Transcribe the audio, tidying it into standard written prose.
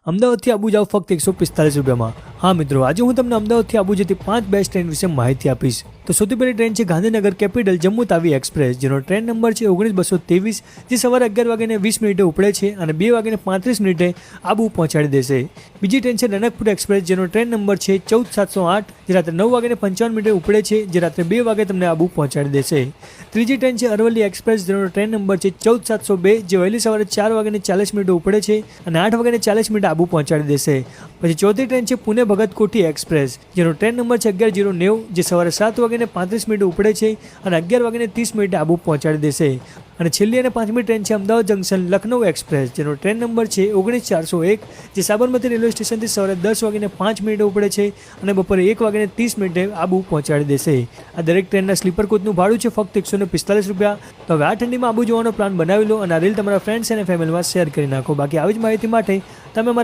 અમદાવાદથી આબુ જાઓ ફક્ત 145 રૂપિયામાં। હા મિત્રો, આજે હું તમને અમદાવાદથી આબુ જતી 5 બેસ્ટ ટ્રેન વિશે માહિતી આપીશ। તો સૌથી પહેલી ટ્રેન છે ગાંધીનગર કેપિટલ જમ્મુ તાવી એક્સપ્રેસ, જેનો ટ્રેન નંબર છે 19223, જે સવારે 11:20 ઉપડે છે અને 2:35 આબુ પહોંચાડી દેશે। બીજી ટ્રેન છે રનકપુર એક્સપ્રેસ, જેનો ટ્રેન નંબર છે 14708, જે રાત્રે 9:55 ઉપડે છે, જે રાત્રે 2 વાગે તમને આબુ પહોંચાડી દેશે। ત્રીજી ટ્રેન છે અરવલ્લી એક્સપ્રેસ, જેનો ટ્રેન નંબર છે 14702, જે વહેલી સવારે 4:40 ઉપડે છે અને 8:40 આબુ પહોંચાડી દેશે। પછી ચોથી ટ્રેન છે પુણે ભગત કોઠી એક્સપ્રેસ, જેનો ટ્રેન નંબર છે 11090, જે સવારે 7:35 ઉપડે છે અને 11:30 આબુ પહોંચાડી દેશે। અને છેલ્લી અને પાંચમી ટ્રેન છે અમદાવાદ જંકશન લખનઉ એક્સપ્રેસ, જેનો ટ્રેન નંબર છે 19401, જે સાબરમતી રેલવે સ્ટેશનથી સવારે 10:05 ઉપડે છે અને બપોરે 1:30 આબુ પહોંચાડી દેશે। આ દરેક ટ્રેનના સ્લીપર કોચનું ભાડું છે ફક્ત 145 રૂપિયા। તો હવે આ ઠંડીમાં આબુ જવાનો પ્લાન બનાવી લો અને આ રીલ તમારા ફ્રેન્ડ્સ અને ફેમિલીમાં શેર કરી નાખો। બાકી આવી જ માહિતી માટે તમે અમારા